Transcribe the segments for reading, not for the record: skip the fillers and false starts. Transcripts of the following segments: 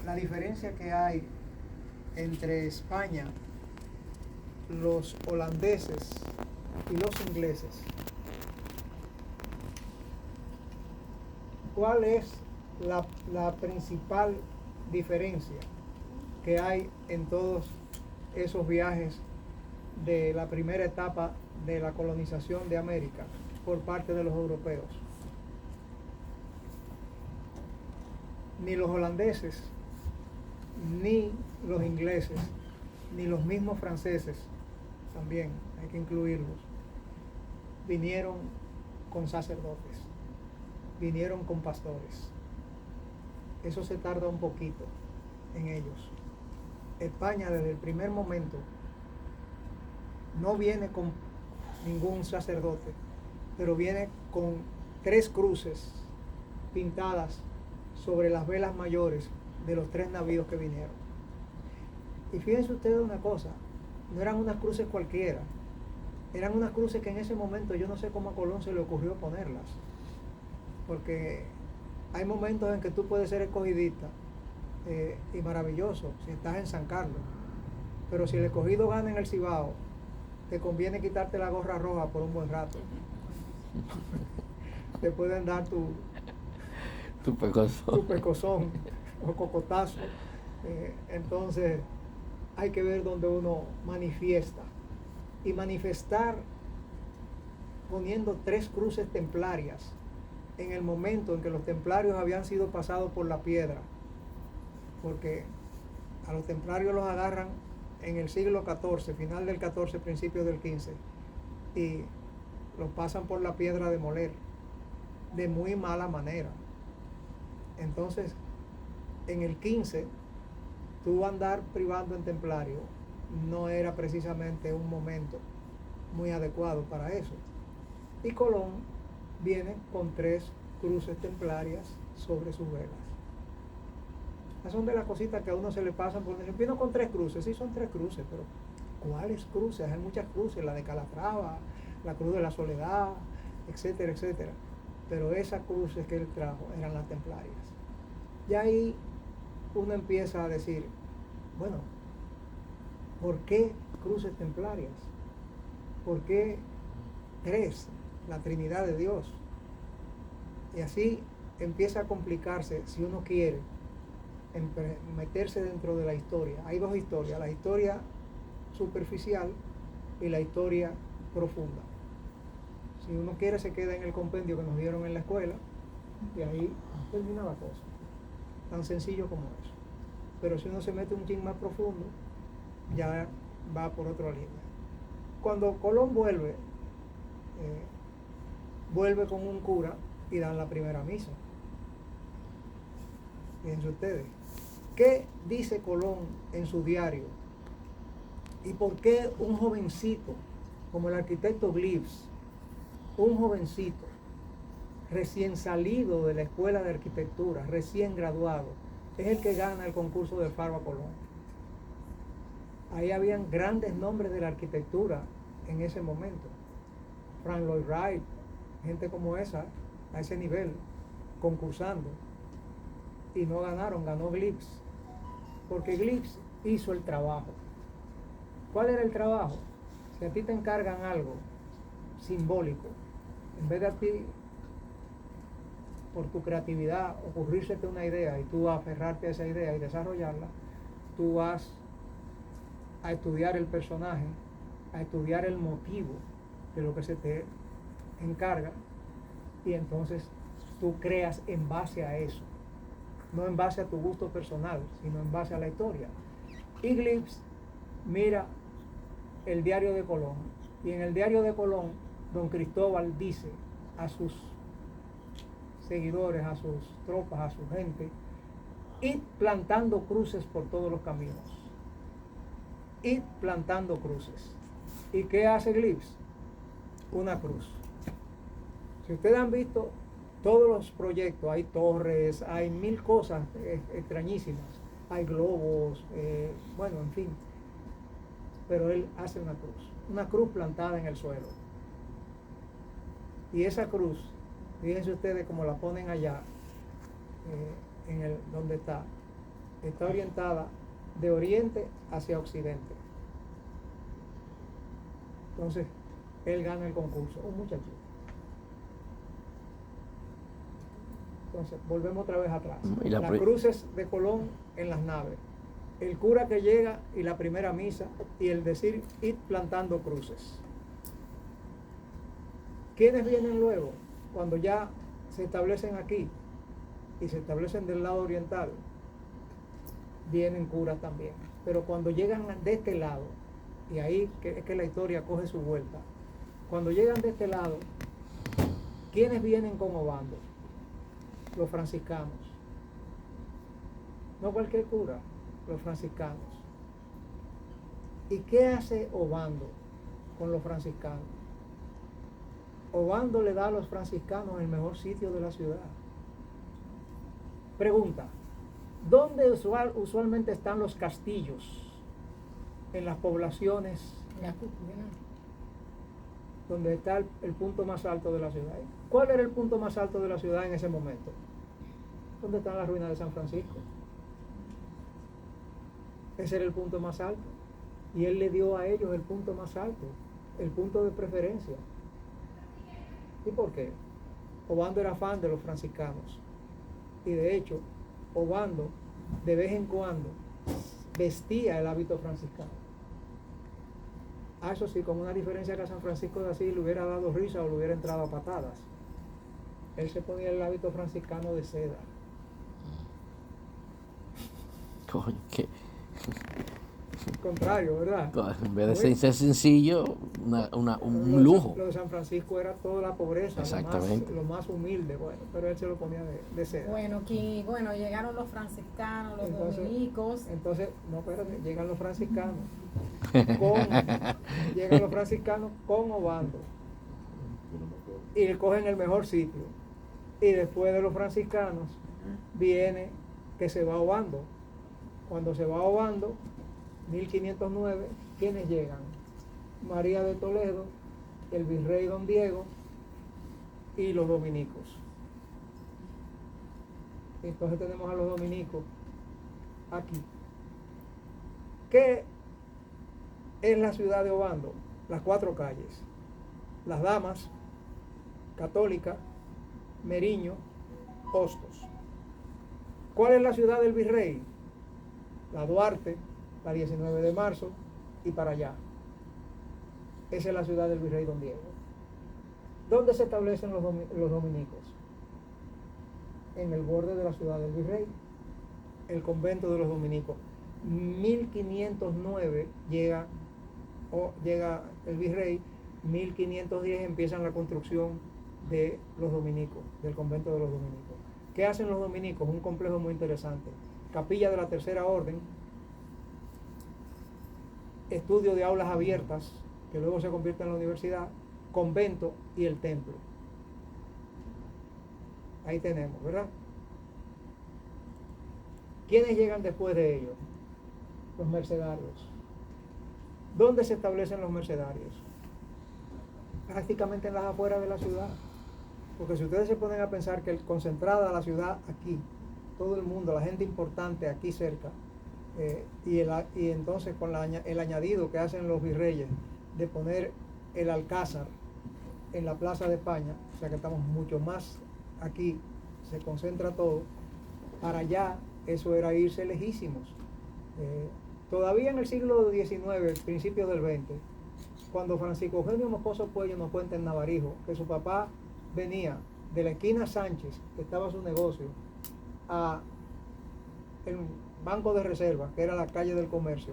la diferencia que hay entre España, los holandeses y los ingleses. ¿Cuál es la principal diferencia que hay en todos esos viajes de la primera etapa de la colonización de América por parte de los europeos? Ni los holandeses, ni los ingleses, ni los mismos franceses, también hay que incluirlos, vinieron con sacerdotes, vinieron con pastores. Eso se tarda un poquito en ellos. España desde el primer momento no viene con ningún sacerdote, pero viene con 3 cruces pintadas sobre las velas mayores de los 3 navíos que vinieron. Y fíjense ustedes una cosa, no eran unas cruces cualquiera, eran unas cruces que en ese momento yo no sé cómo a Colón se le ocurrió ponerlas, porque hay momentos en que tú puedes ser escogidista y maravilloso si estás en San Carlos, pero si el escogido gana en el Cibao, te conviene quitarte la gorra roja por un buen rato. Te pueden dar tu pecozón o cocotazo. Entonces hay que ver dónde uno manifiesta, y manifestar poniendo 3 cruces templarias en el momento en que los templarios habían sido pasados por la piedra, porque a los templarios los agarran en el siglo XIV, final del XIV, principio del XV, y los pasan por la piedra de moler de muy mala manera. Entonces, en el 15, tú andar privando en templario no era precisamente un momento muy adecuado para eso. Y Colón viene con 3 cruces templarias sobre sus velas. Esas son de las cositas que a uno se le pasan por decir, vino con 3 cruces, sí son 3 cruces, pero ¿cuáles cruces? Hay muchas cruces, la de Calatrava, la cruz de la Soledad, etcétera, etcétera. Pero esas cruces que él trajo eran las templarias. Y ahí uno empieza a decir, bueno, ¿por qué cruces templarias? ¿Por qué 3? La Trinidad de Dios. Y así empieza a complicarse, si uno quiere meterse dentro de la historia. Hay 2 historias, la historia superficial y la historia profunda. Si uno quiere, se queda en el compendio que nos dieron en la escuela y ahí termina la cosa, tan sencillo como eso. Pero si uno se mete un chin más profundo, ya va por otra línea. Cuando Colón vuelve con un cura y dan la primera misa. Fíjense ustedes, ¿qué dice Colón en su diario? ¿Y por qué un jovencito como el arquitecto Glives, un jovencito recién salido de la escuela de arquitectura, recién graduado, es el que gana el concurso de Faro a Colón? Ahí habían grandes nombres de la arquitectura en ese momento. Frank Lloyd Wright, gente como esa, a ese nivel, concursando. Y no ganaron, ganó Glives. Porque Glives hizo el trabajo. ¿Cuál era el trabajo? Si a ti te encargan algo simbólico, en vez de a ti, por tu creatividad, ocurrírsete una idea y tú aferrarte a esa idea y desarrollarla, tú vas a estudiar el personaje, a estudiar el motivo de lo que se te encarga, y entonces tú creas en base a eso, no en base a tu gusto personal, sino en base a la historia. Y Glives mira el diario de Colón, y en el diario de Colón, don Cristóbal dice a sus seguidores, a sus tropas, a su gente, id plantando cruces por todos los caminos, id plantando cruces. ¿Y qué hace Glives? Una cruz. Si ustedes han visto todos los proyectos, hay torres, hay 1000 cosas extrañísimas, hay globos, bueno, en fin, pero él hace una cruz plantada en el suelo. Y esa cruz, fíjense ustedes cómo la ponen allá, donde está, está orientada de oriente hacia occidente. Entonces, él gana el concurso, un muchachito. Entonces, volvemos otra vez atrás. Las cruces de Colón en las naves. El cura que llega y la primera misa y el decir, id plantando cruces. ¿Quiénes vienen luego? Cuando ya se establecen aquí y se establecen del lado oriental, vienen curas también. Pero cuando llegan de este lado, y ahí es que la historia coge su vuelta, cuando llegan de este lado, ¿quiénes vienen con Obando? Los franciscanos. No cualquier cura, los franciscanos. ¿Y qué hace Obando con los franciscanos? Obando le da a los franciscanos el mejor sitio de la ciudad. Pregunta, ¿dónde usualmente están los castillos? En las poblaciones donde está el punto más alto de la ciudad. ¿Cuál era el punto más alto de la ciudad en ese momento? ¿Dónde están las ruinas de San Francisco? Ese era el punto más alto. Y él le dio a ellos el punto más alto, el punto de preferencia. ¿Y por qué? Obando era fan de los franciscanos. Y de hecho, Obando de vez en cuando vestía el hábito franciscano. Eso sí, con una diferencia que a San Francisco de Asís le hubiera dado risa o le hubiera entrado a patadas. Él se ponía el hábito franciscano de seda. Coño, qué Contrario, ¿verdad? En vez de ser sencillo, un lujo. Lo de San Francisco era toda la pobreza, exactamente, lo más humilde, bueno, pero él se lo ponía de seda. Bueno, llegaron los franciscanos, los dominicos. Entonces, no, espérate, llegan los franciscanos. Llegan los franciscanos con Obando. Y le cogen el mejor sitio. Y después de los franciscanos, viene que se va Obando. Cuando se va Obando, 1509, ¿quiénes llegan? María de Toledo, el virrey Don Diego y los dominicos. Entonces tenemos a los dominicos aquí. ¿Qué es la ciudad de Obando? Las 4 calles. Las Damas, Católica, Meriño, Hostos. ¿Cuál es la ciudad del virrey? La Duarte, la 19 de marzo y para allá. Esa es la ciudad del virrey Don Diego. ¿Dónde se establecen los dominicos? En el borde de la ciudad del virrey, el convento de los dominicos. 1509 llega el virrey, 1510 empiezan la construcción de los dominicos, del convento de los dominicos. ¿Qué hacen los dominicos? Un complejo muy interesante. Capilla de la Tercera Orden, estudio de aulas abiertas, que luego se convierte en la universidad, convento y el templo. Ahí tenemos, ¿verdad? ¿Quiénes llegan después de ellos? Los mercedarios. ¿Dónde se establecen los mercedarios? Prácticamente en las afueras de la ciudad. Porque si ustedes se ponen a pensar que concentrada la ciudad aquí, todo el mundo, la gente importante aquí cerca, y entonces con el añadido que hacen los virreyes de poner el Alcázar en la Plaza de España, o sea que estamos mucho más aquí, se concentra todo, para allá eso era irse lejísimos. Todavía en el siglo XIX, principios del XX, cuando Francisco Eugenio Moscoso Puello nos cuenta en Navarijo que su papá venía de la esquina Sánchez, que estaba su negocio, a el Banco de Reserva, que era la calle del Comercio,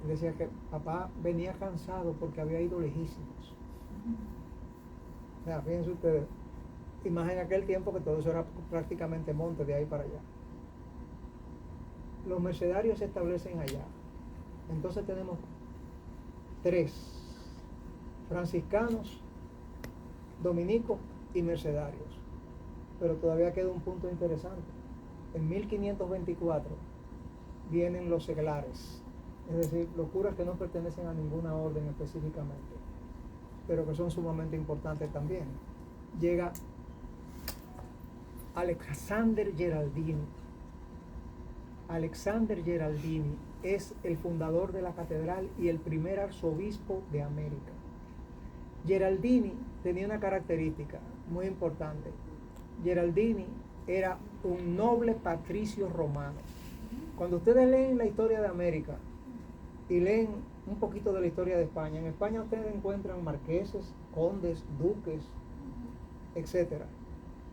y decía que papá venía cansado porque había ido lejísimos. O sea, fíjense ustedes, y más en aquel tiempo que todo eso era prácticamente monte de ahí para allá. Los mercedarios se establecen allá. Entonces tenemos 3: franciscanos, dominicos y mercedarios. Pero todavía queda un punto interesante. En 1524 vienen los seglares, es decir, los curas que no pertenecen a ninguna orden específicamente, pero que son sumamente importantes también. Llega Alexander Geraldino, Alexander Geraldini es el fundador de la catedral y el primer arzobispo de América. Geraldini tenía una característica muy importante. Geraldini era un noble patricio romano. Cuando ustedes leen la historia de América y leen un poquito de la historia de España, en España ustedes encuentran marqueses, condes, duques, etc.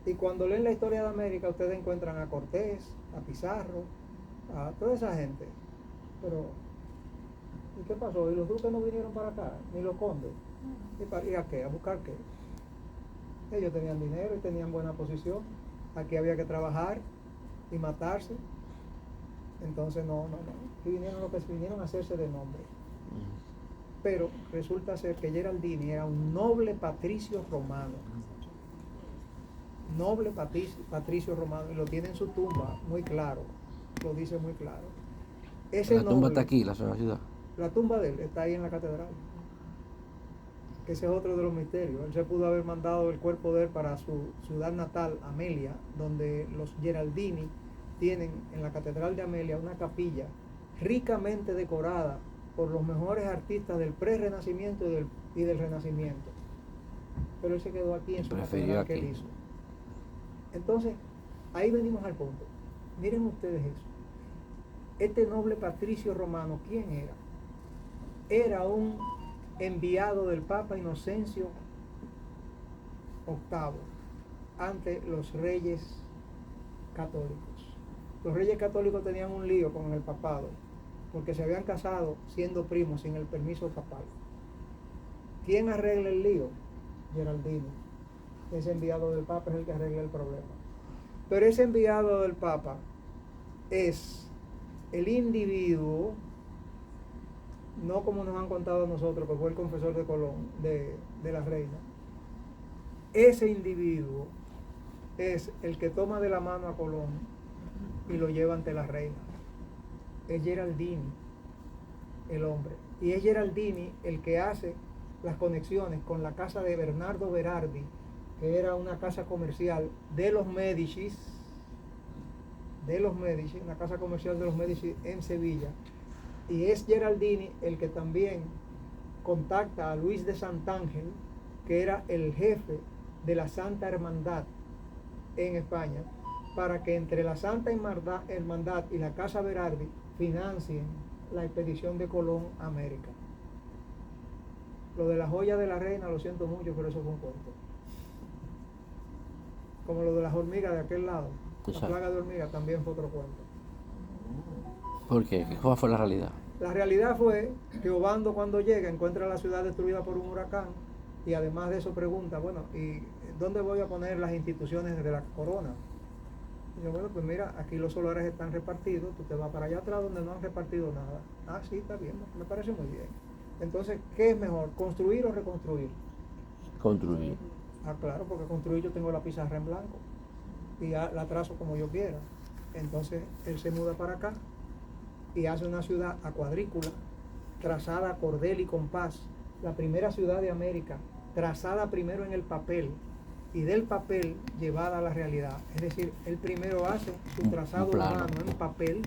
Y cuando leen la historia de América, ustedes encuentran a Cortés, a Pizarro, a toda esa gente. Pero, ¿y qué pasó? ¿Y los duques no vinieron para acá? Ni los condes. ¿Y a qué? ¿A buscar qué? Ellos tenían dinero y tenían buena posición. Aquí había que trabajar y matarse. Entonces, no. Y vinieron lo que vinieron a hacerse de nombre. Pero resulta ser que Geraldini era un noble patricio romano. Noble patricio romano. Y lo tiene en su tumba muy claro. Lo dice muy claro. Ese La tumba noble, está aquí, la ciudad. la tumba de él está ahí en la catedral. Ese es otro de los misterios. Él se pudo haber mandado el cuerpo de él para su ciudad natal, Amelia, donde los Geraldini tienen en la catedral de Amelia una capilla ricamente decorada por los mejores artistas del pre-renacimiento y del renacimiento. Pero él se quedó aquí en su catedral que él hizo. Entonces, ahí venimos al punto. Miren ustedes eso. Este noble patricio romano, ¿quién era? Era un enviado del Papa Inocencio VIII ante los reyes católicos. Los reyes católicos tenían un lío con el papado porque se habían casado siendo primos sin el permiso papal. ¿Quién arregla el lío? Geraldino. Ese enviado del Papa es el que arregla el problema. Pero ese enviado del Papa es el individuo, no como nos han contado a nosotros, que fue el confesor de Colón, de la reina. Ese individuo es el que toma de la mano a Colón y lo lleva ante la reina. Es Geraldini, el hombre. Y es Geraldini el que hace las conexiones con la casa de Bernardo Berardi, que era una casa comercial de los Médicis, una casa comercial de los Médicis en Sevilla. Y es Geraldini el que también contacta a Luis de Santángel, que era el jefe de la Santa Hermandad en España, para que entre la Santa Hermandad y la Casa Berardi financien la expedición de Colón a América. Lo de la joya de la reina, lo siento mucho, pero eso fue un cuento. Como lo de las hormigas de aquel lado, la plaga de hormigas también fue otro cuento. ¿Por qué? ¿Cuál fue la realidad? La realidad fue que Obando, cuando llega, encuentra la ciudad destruida por un huracán y además de eso pregunta, bueno, ¿y dónde voy a poner las instituciones de la corona? Y yo, bueno, pues mira, aquí los solares están repartidos, tú te vas para allá atrás donde no han repartido nada. Ah, sí, está bien, me parece muy bien. Entonces, ¿qué es mejor, construir o reconstruir? Construir. Ah, claro, porque construir yo tengo la pizarra en blanco y la trazo como yo quiera. Entonces, él se muda para acá y hace una ciudad a cuadrícula, trazada a cordel y compás, la primera ciudad de América, trazada primero en el papel y del papel llevada a la realidad. Es decir, él primero hace su trazado humano en papel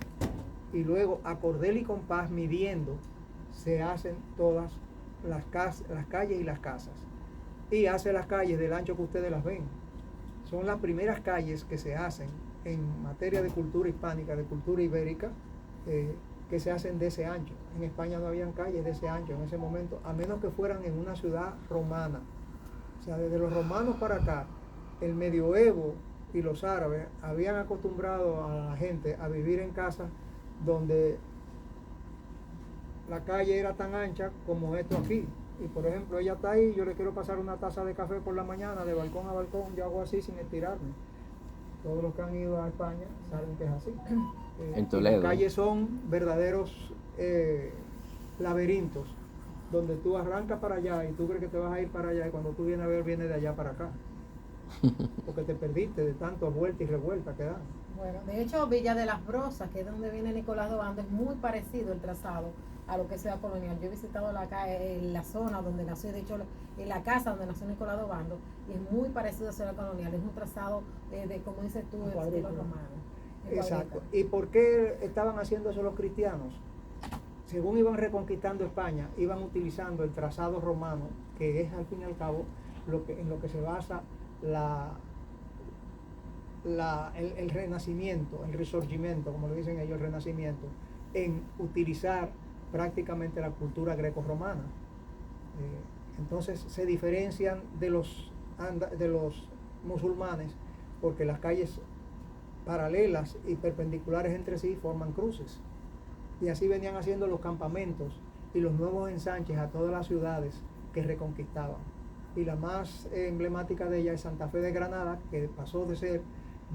y luego a cordel y compás, midiendo, se hacen todas las calles y las casas. Y hace las calles del ancho que ustedes las ven. Son las primeras calles que se hacen en materia de cultura hispánica, de cultura ibérica, que se hacen de ese ancho. En España no habían calles de ese ancho en ese momento, a menos que fueran en una ciudad romana. O sea, desde los romanos para acá, el medioevo y los árabes habían acostumbrado a la gente a vivir en casas donde la calle era tan ancha como esto aquí. Y por ejemplo, ella está ahí, yo le quiero pasar una taza de café por la mañana, de balcón a balcón, yo hago así sin estirarme. Todos los que han ido a España saben que es así. En Toledo. Las calles son verdaderos laberintos, donde tú arrancas para allá y tú crees que te vas a ir para allá y cuando tú vienes a ver, vienes de allá para acá. Porque te perdiste de tanto vuelta y revuelta que dan. Bueno, de hecho, Villa de las Brosas, que es donde viene Nicolás de Obando, es muy parecido el trazado a lo que sea colonial. Yo he visitado la zona donde nació, de hecho, en la casa donde nació Nicolás de Obando, y es muy parecido a la ciudad colonial. Es un trazado de, como dices tú, estilo romano. Exacto. ¿Y por qué estaban haciendo eso los cristianos? Según iban reconquistando España, iban utilizando el trazado romano, que es al fin y al cabo en lo que se basa el renacimiento, el resurgimiento, como le dicen ellos, el renacimiento, en utilizar prácticamente la cultura greco-romana. Entonces se diferencian de los musulmanes porque las calles paralelas y perpendiculares entre sí forman cruces. Y así venían haciendo los campamentos y los nuevos ensanches a todas las ciudades que reconquistaban. Y la más emblemática de ellas es Santa Fe de Granada, que pasó de ser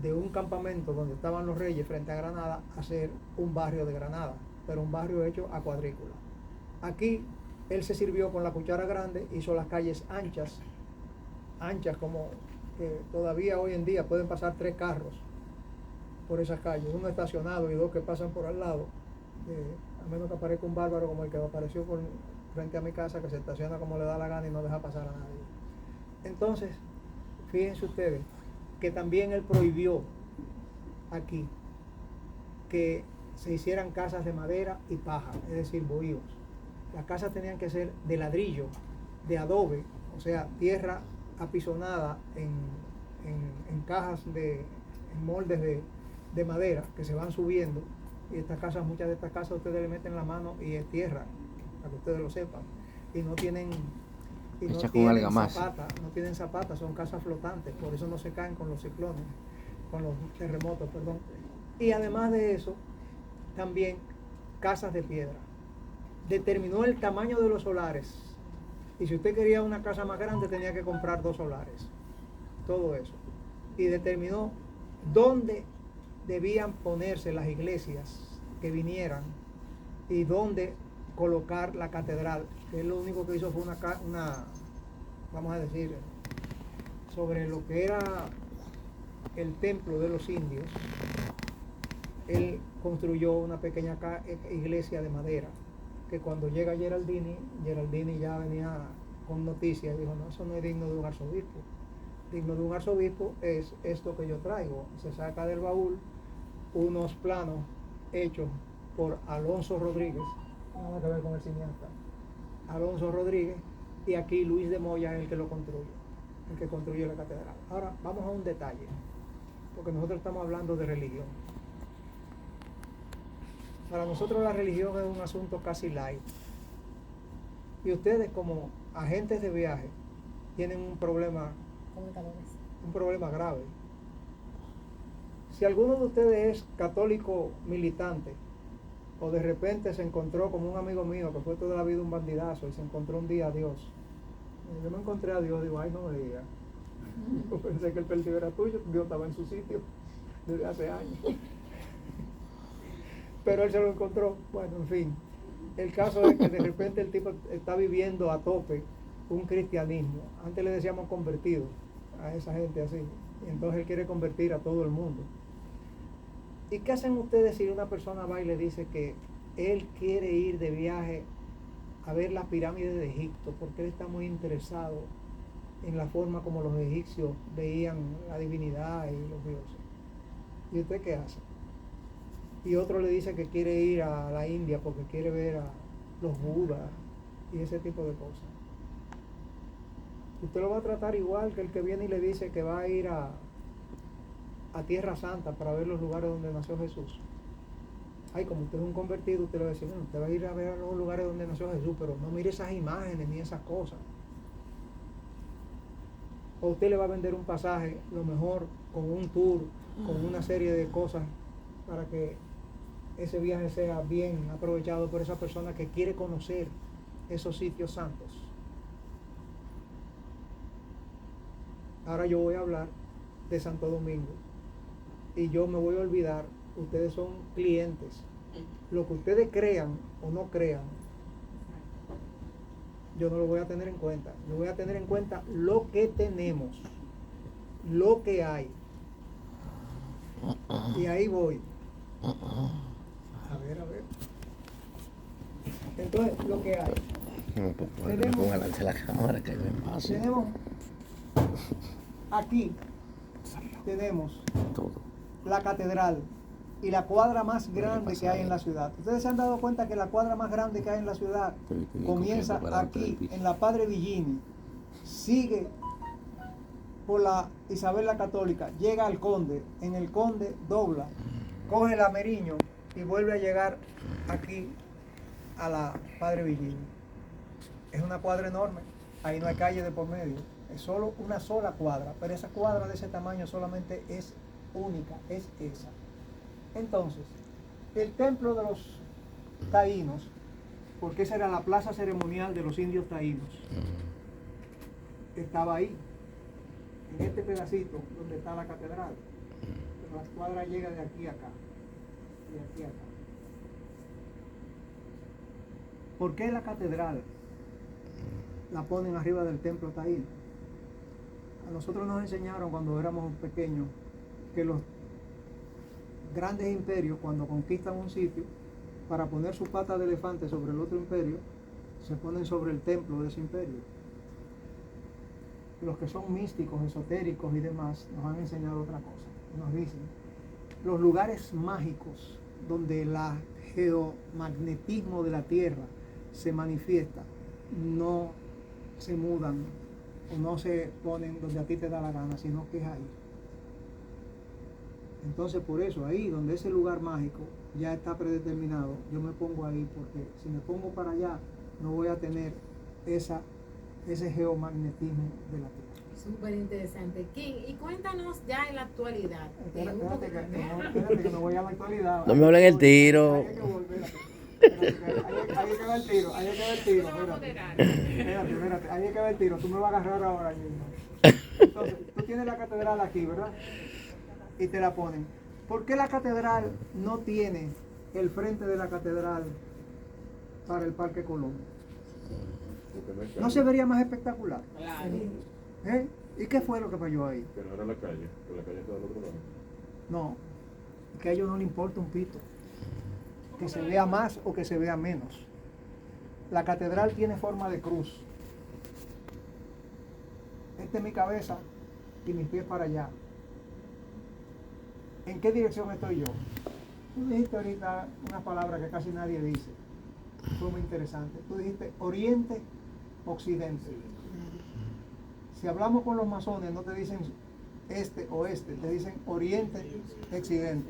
de un campamento donde estaban los reyes frente a Granada a ser un barrio de Granada, pero un barrio hecho a cuadrícula. Aquí él se sirvió con la cuchara grande, hizo las calles anchas como que todavía hoy en día pueden pasar 3 carros por esas calles, uno estacionado y 2 que pasan por al lado, a menos que aparezca un bárbaro como el que apareció frente a mi casa, que se estaciona como le da la gana y no deja pasar a nadie. Entonces, fíjense ustedes que también él prohibió aquí que se hicieran casas de madera y paja, es decir, bohíos. Las casas tenían que ser de ladrillo, de adobe, o sea, tierra apisonada en cajas en moldes de madera que se van subiendo. Y estas casas, muchas de estas casas ustedes le meten la mano y es tierra, para que ustedes lo sepan. Y no tienen zapata, no tienen zapatas, son casas flotantes, por eso no se caen con los ciclones, con los terremotos, perdón. Y además de eso, también casas de piedra. Determinó el tamaño de los solares. Y si usted quería una casa más grande, tenía que comprar 2 solares. Todo eso. Y determinó dónde debían ponerse las iglesias que vinieran y dónde colocar la catedral. Él lo único que hizo fue una vamos a decir, sobre lo que era el templo de los indios. Él construyó una pequeña iglesia de madera, que cuando llega Geraldini ya venía con noticias y dijo, no, eso no es digno de un arzobispo. Digno de un arzobispo es esto que yo traigo. Se saca del baúl unos planos hechos por Alonso Rodríguez, nada que ver con el cineasta, Alonso Rodríguez, y aquí Luis de Moya es el que lo construye, el que construyó la catedral. Ahora vamos a un detalle, porque nosotros estamos hablando de religión. Para nosotros la religión es un asunto casi light. Y ustedes como agentes de viaje tienen un problema grave. Si alguno de ustedes es católico militante o de repente se encontró como un amigo mío que fue toda la vida un bandidazo y se encontró un día a Dios. Yo me encontré a Dios, digo, ay, no me diga. Yo pensé que el perdido era tuyo, Dios estaba en su sitio desde hace años. Pero él se lo encontró. Bueno, en fin. El caso es que de repente el tipo está viviendo a tope un cristianismo. Antes le decíamos convertido a esa gente así. Y entonces él quiere convertir a todo el mundo. ¿Y qué hacen ustedes si una persona va y le dice que él quiere ir de viaje a ver las pirámides de Egipto porque él está muy interesado en la forma como los egipcios veían la divinidad y los dioses? ¿Y usted qué hace? Y otro le dice que quiere ir a la India porque quiere ver a los Budas y ese tipo de cosas. Usted lo va a tratar igual que el que viene y le dice que va a ir a Tierra Santa para ver los lugares donde nació Jesús. Ay, como usted es un convertido, usted le va a decir, bueno, usted va a ir a ver los lugares donde nació Jesús, pero no mire esas imágenes ni esas cosas. O usted le va a vender un pasaje, lo mejor, con un tour, con una serie de cosas, para que ese viaje sea bien aprovechado por esa persona que quiere conocer esos sitios santos. Ahora yo voy a hablar de Santo Domingo y yo me voy a olvidar, ustedes son clientes. Lo que ustedes crean o no crean, yo no lo voy a tener en cuenta. Yo voy a tener en cuenta lo que tenemos, lo que hay. Y ahí voy. A ver. Entonces, lo que hay. Tenemos aquí, tenemos la catedral, y la cuadra más grande que hay en la ciudad. Ustedes se han dado cuenta que la cuadra más grande que hay en la ciudad comienza aquí, en la Padre Villini, sigue por la Isabel la Católica, llega al Conde, en el Conde dobla, coge el Ameriño y vuelve a llegar aquí a la Padre Villini. Es una cuadra enorme, ahí no hay calle de por medio, es solo una sola cuadra, pero esa cuadra de ese tamaño solamente es única, es esa. Entonces, el templo de los taínos, porque esa era la plaza ceremonial de los indios taínos, estaba ahí, en este pedacito donde está la catedral. Pero la cuadra llega de aquí a acá, de aquí a acá. ¿Por qué la catedral la ponen arriba del templo taíno? A nosotros nos enseñaron cuando éramos pequeños que los grandes imperios, cuando conquistan un sitio, para poner su pata de elefante sobre el otro imperio, se ponen sobre el templo de ese imperio. Los que son místicos, esotéricos y demás, nos han enseñado otra cosa. Nos dicen, los lugares mágicos donde el geomagnetismo de la Tierra se manifiesta, no se mudan o no se ponen donde a ti te da la gana, sino que es ahí. Entonces por eso ahí donde ese lugar mágico ya está predeterminado, yo me pongo ahí porque si me pongo para allá no voy a tener ese geomagnetismo de la Tierra. Súper interesante. King, y cuéntanos ya en la actualidad. Espérate que me voy a la actualidad. No me hablen el tiro. Ahí es que va el tiro, espérate, ahí es que va el tiro, tú me vas a agarrar ahora mismo. Entonces, tú tienes la catedral aquí, ¿verdad? Y te la ponen. ¿Por qué la catedral no tiene el frente de la catedral para el Parque Colón? ¿No se vería más espectacular? ¿Eh? ¿Y qué fue lo que falló ahí? Que no era la calle, que la calle estaba al otro lado. No, que a ellos no les importa un pito. Que se vea más o que se vea menos. La catedral tiene forma de cruz. Esta es mi cabeza y mis pies para allá. ¿En qué dirección estoy yo? Tú dijiste ahorita una palabra que casi nadie dice. Fue muy interesante. Tú dijiste oriente, occidente. Si hablamos con los masones, no te dicen este, oeste, te dicen oriente, occidente.